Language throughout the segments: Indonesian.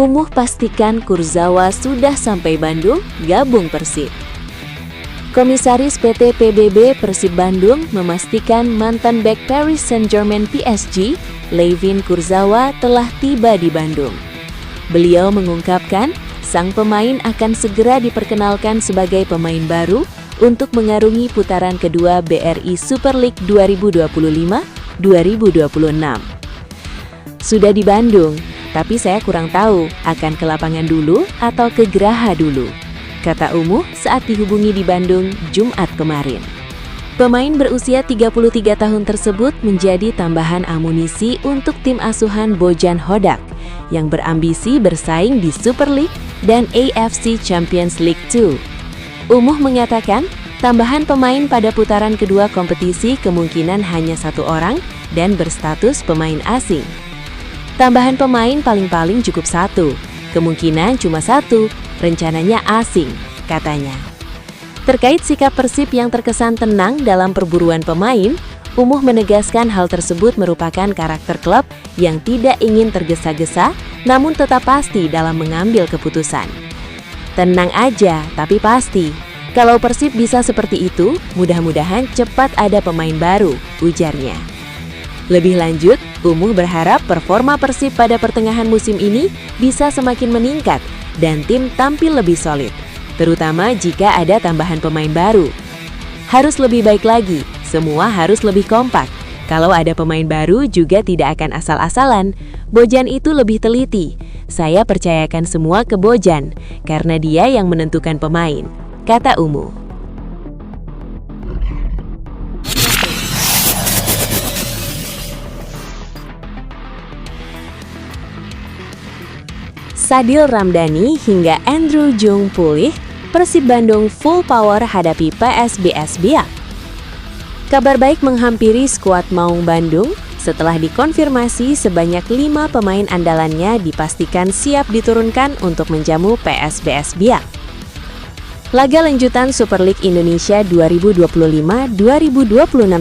Umuh pastikan Kurzawa sudah sampai Bandung, gabung Persib. Komisaris PT PBB Persib Bandung memastikan mantan bek Paris Saint-Germain PSG, Layvin Kurzawa telah tiba di Bandung. Beliau mengungkapkan, sang pemain akan segera diperkenalkan sebagai pemain baru untuk mengarungi putaran kedua BRI Super League 2025-2026. Sudah di Bandung, tapi saya kurang tahu akan ke lapangan dulu atau ke Geraha dulu, kata Umuh saat dihubungi di Bandung Jumat kemarin. Pemain berusia 33 tahun tersebut menjadi tambahan amunisi untuk tim asuhan Bojan Hodak yang berambisi bersaing di Super League dan AFC Champions League 2. Umuh mengatakan, tambahan pemain pada putaran kedua kompetisi kemungkinan hanya satu orang dan berstatus pemain asing. Tambahan pemain paling-paling cukup satu, kemungkinan cuma satu, rencananya asing, katanya. Terkait sikap Persib yang terkesan tenang dalam perburuan pemain, Umuh menegaskan hal tersebut merupakan karakter klub yang tidak ingin tergesa-gesa, namun tetap pasti dalam mengambil keputusan. Tenang aja, tapi pasti. Kalau Persib bisa seperti itu, mudah-mudahan cepat ada pemain baru, ujarnya. Lebih lanjut, Umuh berharap performa Persib pada pertengahan musim ini bisa semakin meningkat dan tim tampil lebih solid, terutama jika ada tambahan pemain baru. Harus lebih baik lagi, semua harus lebih kompak. Kalau ada pemain baru juga tidak akan asal-asalan. Bojan itu lebih teliti. Saya percayakan semua ke Bojan, karena dia yang menentukan pemain, kata Umuh. Sadil Ramdhani hingga Andrew Jung pulih, Persib Bandung full power hadapi PSBS Biak. Kabar baik menghampiri skuad Maung Bandung setelah dikonfirmasi sebanyak 5 pemain andalannya dipastikan siap diturunkan untuk menjamu PSBS Biak. Laga lanjutan Super League Indonesia 2025-2026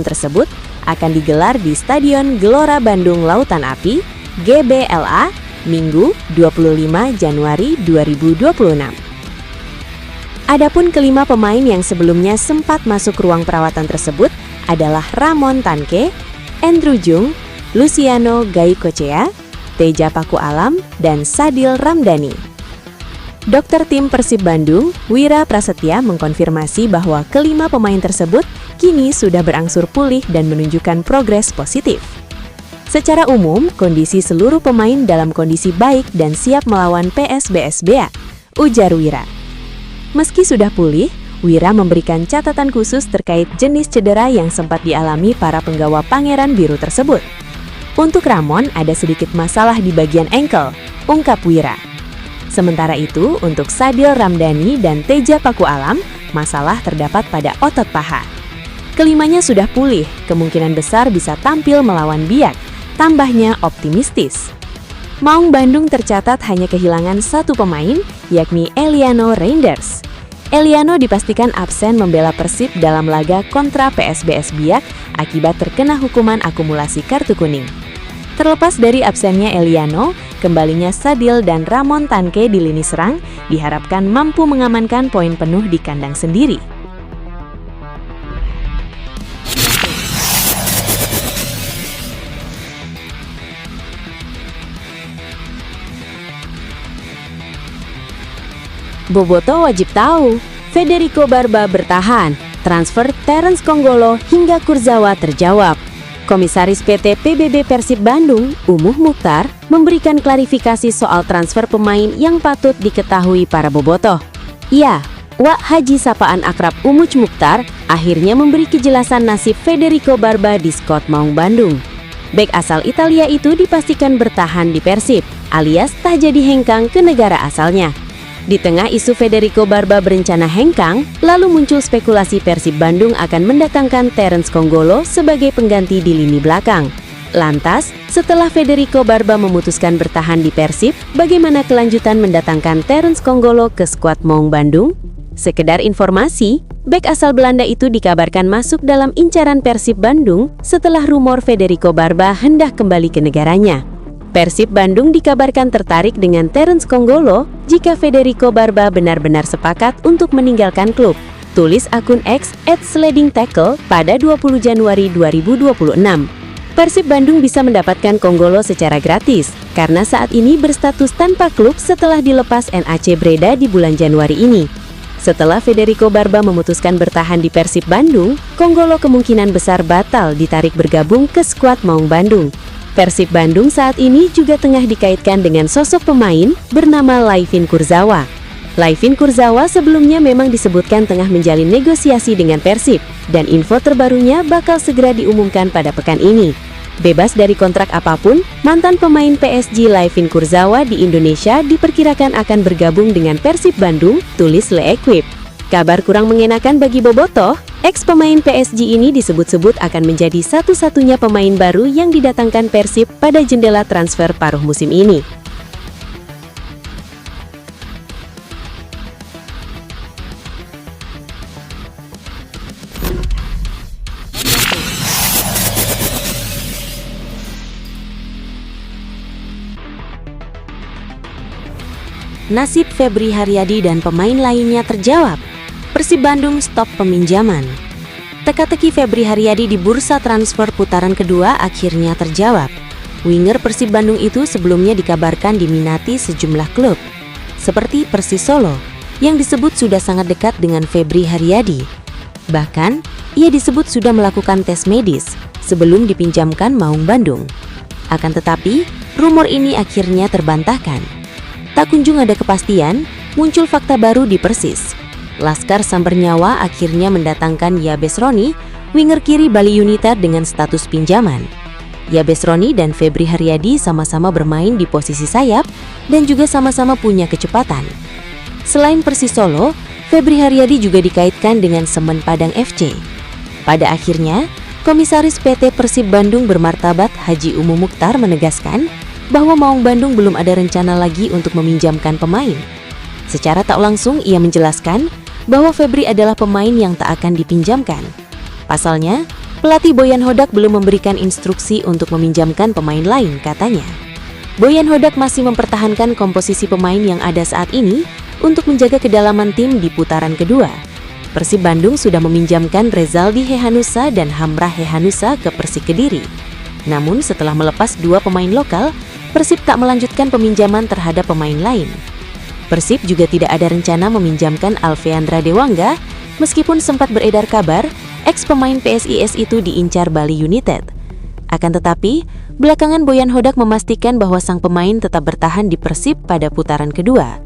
tersebut akan digelar di Stadion Gelora Bandung Lautan Api, GBLA, Minggu 25 Januari 2026. Adapun kelima pemain yang sebelumnya sempat masuk ruang perawatan tersebut adalah Ramon Tanke, Andrew Jung, Luciano Gaikocea, Teja Paku Alam, dan Sadil Ramdhani. Dokter tim Persib Bandung, Wira Prasetya mengkonfirmasi bahwa kelima pemain tersebut kini sudah berangsur pulih dan menunjukkan progres positif. Secara umum, kondisi seluruh pemain dalam kondisi baik dan siap melawan PSBS Biak, ujar Wira. Meski sudah pulih, Wira memberikan catatan khusus terkait jenis cedera yang sempat dialami para penggawa Pangeran Biru tersebut. Untuk Ramon ada sedikit masalah di bagian ankle, ungkap Wira. Sementara itu, untuk Sadil Ramdhani dan Teja Paku Alam, masalah terdapat pada otot paha. Kelimanya sudah pulih, kemungkinan besar bisa tampil melawan Biak, tambahnya optimistis. Maung Bandung tercatat hanya kehilangan satu pemain, yakni Eliano Reinders. Eliano dipastikan absen membela Persib dalam laga kontra PSBS Biak akibat terkena hukuman akumulasi kartu kuning. Terlepas dari absennya Eliano, kembalinya Sadil dan Ramon Tanke di lini serang diharapkan mampu mengamankan poin penuh di kandang sendiri. Bobotoh wajib tahu, Federico Barba bertahan, transfer Terence Konggolo hingga Kurzawa terjawab. Komisaris PT PBB Persib Bandung, Umuh Mukhtar, memberikan klarifikasi soal transfer pemain yang patut diketahui para bobotoh. Ya, Wak Haji sapaan akrab Umuh Mukhtar akhirnya memberi kejelasan nasib Federico Barba di skuad Maung Bandung. Bek asal Italia itu dipastikan bertahan di Persib, alias tak jadi hengkang ke negara asalnya. Di tengah isu Federico Barba berencana hengkang, lalu muncul spekulasi Persib Bandung akan mendatangkan Terence Konggolo sebagai pengganti di lini belakang. Lantas, setelah Federico Barba memutuskan bertahan di Persib, bagaimana kelanjutan mendatangkan Terence Konggolo ke skuad Maung Bandung? Sekedar informasi, bek asal Belanda itu dikabarkan masuk dalam incaran Persib Bandung setelah rumor Federico Barba hendak kembali ke negaranya. Persib Bandung dikabarkan tertarik dengan Terence Konggolo jika Federico Barba benar-benar sepakat untuk meninggalkan klub. Tulis akun X @slidingtackle pada 20 Januari 2026. Persib Bandung bisa mendapatkan Konggolo secara gratis karena saat ini berstatus tanpa klub setelah dilepas NAC Breda di bulan Januari ini. Setelah Federico Barba memutuskan bertahan di Persib Bandung, Konggolo kemungkinan besar batal ditarik bergabung ke skuad Maung Bandung. Persib Bandung saat ini juga tengah dikaitkan dengan sosok pemain bernama Layvin Kurzawa. Layvin Kurzawa sebelumnya memang disebutkan tengah menjalin negosiasi dengan Persib, dan info terbarunya bakal segera diumumkan pada pekan ini. Bebas dari kontrak apapun, mantan pemain PSG Layvin Kurzawa di Indonesia diperkirakan akan bergabung dengan Persib Bandung, tulis L'Equipe. Kabar kurang mengenakan bagi Bobotoh, ex-pemain PSG ini disebut-sebut akan menjadi satu-satunya pemain baru yang didatangkan Persib pada jendela transfer paruh musim ini. Nasib Febri Haryadi dan pemain lainnya terjawab. Persib Bandung stop peminjaman. Teka-teki Febri Haryadi di bursa transfer putaran kedua akhirnya terjawab. Winger Persib Bandung itu sebelumnya dikabarkan diminati sejumlah klub, seperti Persis Solo, yang disebut sudah sangat dekat dengan Febri Haryadi. Bahkan, ia disebut sudah melakukan tes medis sebelum dipinjamkan Maung Bandung. Akan tetapi, rumor ini akhirnya terbantahkan. Tak kunjung ada kepastian, muncul fakta baru di Persis. Laskar Sambernyawa akhirnya mendatangkan Yabes Roni, winger kiri Bali United dengan status pinjaman. Yabes Roni dan Febri Haryadi sama-sama bermain di posisi sayap dan juga sama-sama punya kecepatan. Selain Persis Solo, Febri Haryadi juga dikaitkan dengan Semen Padang FC. Pada akhirnya, Komisaris PT Persib Bandung bermartabat Haji Umu Mukhtar menegaskan bahwa Maung Bandung belum ada rencana lagi untuk meminjamkan pemain. Secara tak langsung ia menjelaskan bahwa Febri adalah pemain yang tak akan dipinjamkan. Pasalnya, pelatih Boyan Hodak belum memberikan instruksi untuk meminjamkan pemain lain, katanya. Boyan Hodak masih mempertahankan komposisi pemain yang ada saat ini untuk menjaga kedalaman tim di putaran kedua. Persib Bandung sudah meminjamkan Rezaldi Hehanussa dan Hamrah Hehanussa ke Persik Kediri. Namun setelah melepas dua pemain lokal, Persib tak melanjutkan peminjaman terhadap pemain lain. Persib juga tidak ada rencana meminjamkan Alveandra Dewangga, meskipun sempat beredar kabar ex-pemain PSIS itu diincar Bali United. Akan tetapi, belakangan Boyan Hodak memastikan bahwa sang pemain tetap bertahan di Persib pada putaran kedua.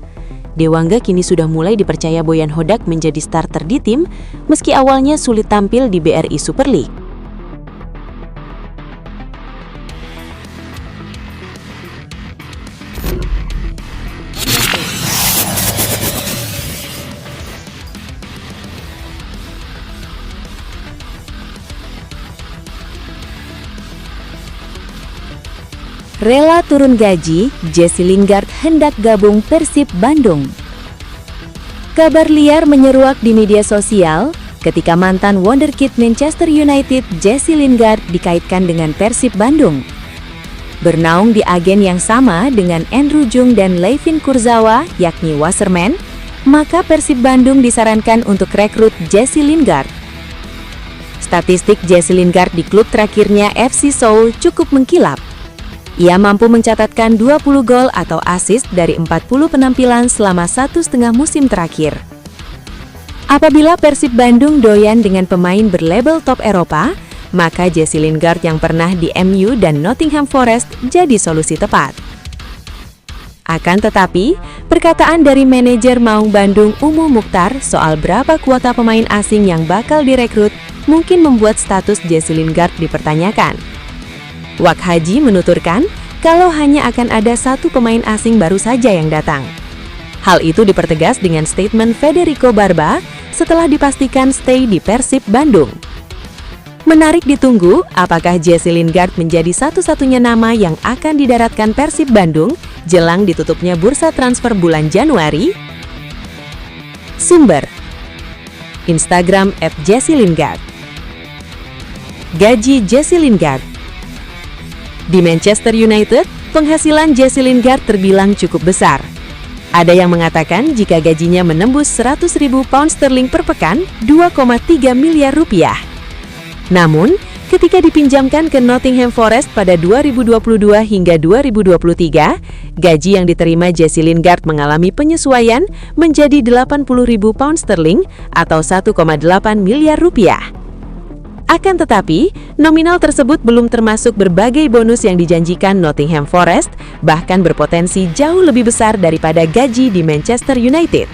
Dewangga kini sudah mulai dipercaya Boyan Hodak menjadi starter di tim, meski awalnya sulit tampil di BRI Super League. Rela turun gaji, Jesse Lingard hendak gabung Persib Bandung. Kabar liar menyeruak di media sosial ketika mantan wonderkid Manchester United Jesse Lingard dikaitkan dengan Persib Bandung. Bernaung di agen yang sama dengan Andrew Jung dan Layvin Kurzawa, yakni Wasserman, maka Persib Bandung disarankan untuk rekrut Jesse Lingard. Statistik Jesse Lingard di klub terakhirnya FC Seoul cukup mengkilap. Ia mampu mencatatkan 20 gol atau assist dari 40 penampilan selama 1,5 musim terakhir. Apabila Persib Bandung doyan dengan pemain berlabel top Eropa, maka Jesse Lingard yang pernah di MU dan Nottingham Forest jadi solusi tepat. Akan tetapi, perkataan dari manajer Maung Bandung Umu Mukhtar soal berapa kuota pemain asing yang bakal direkrut mungkin membuat status Jesse Lingard dipertanyakan. Wak Haji menuturkan kalau hanya akan ada satu pemain asing baru saja yang datang. Hal itu dipertegas dengan statement Federico Barba setelah dipastikan stay di Persib Bandung. Menarik ditunggu apakah Jesse Lingard menjadi satu-satunya nama yang akan didaratkan Persib Bandung jelang ditutupnya bursa transfer bulan Januari. Sumber Instagram @JesseLingard. Gaji Jesse Lingard di Manchester United penghasilan Jesse Lingard terbilang cukup besar. Ada yang mengatakan jika gajinya menembus 100.000 pound sterling per pekan, 2,3 miliar rupiah. Namun, ketika dipinjamkan ke Nottingham Forest pada 2022 hingga 2023, gaji yang diterima Jesse Lingard mengalami penyesuaian menjadi 80.000 pound sterling atau 1,8 miliar rupiah. Akan tetapi, nominal tersebut belum termasuk berbagai bonus yang dijanjikan Nottingham Forest, bahkan berpotensi jauh lebih besar daripada gaji di Manchester United.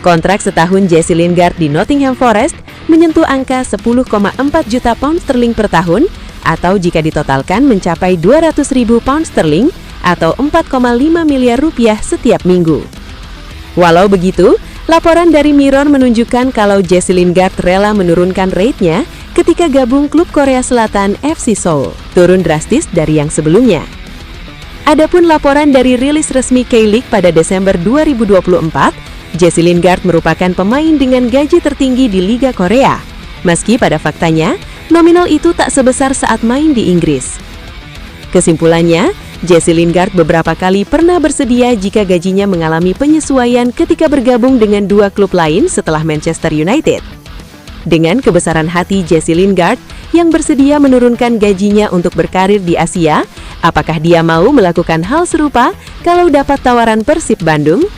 Kontrak setahun Jesse Lingard di Nottingham Forest menyentuh angka 10,4 juta pound sterling per tahun, atau jika ditotalkan mencapai 200.000 pound sterling atau 4,5 miliar rupiah setiap minggu. Walau begitu, laporan dari Mirror menunjukkan kalau Jesse Lingard rela menurunkan rate-nya ketika gabung klub Korea Selatan FC Seoul, turun drastis dari yang sebelumnya. Adapun laporan dari rilis resmi K-League pada Desember 2024, Jesse Lingard merupakan pemain dengan gaji tertinggi di Liga Korea, meski pada faktanya, nominal itu tak sebesar saat main di Inggris. Kesimpulannya, Jesse Lingard beberapa kali pernah bersedia jika gajinya mengalami penyesuaian ketika bergabung dengan dua klub lain setelah Manchester United. Dengan kebesaran hati Jesse Lingard yang bersedia menurunkan gajinya untuk berkarir di Asia, apakah dia mau melakukan hal serupa kalau dapat tawaran Persib Bandung?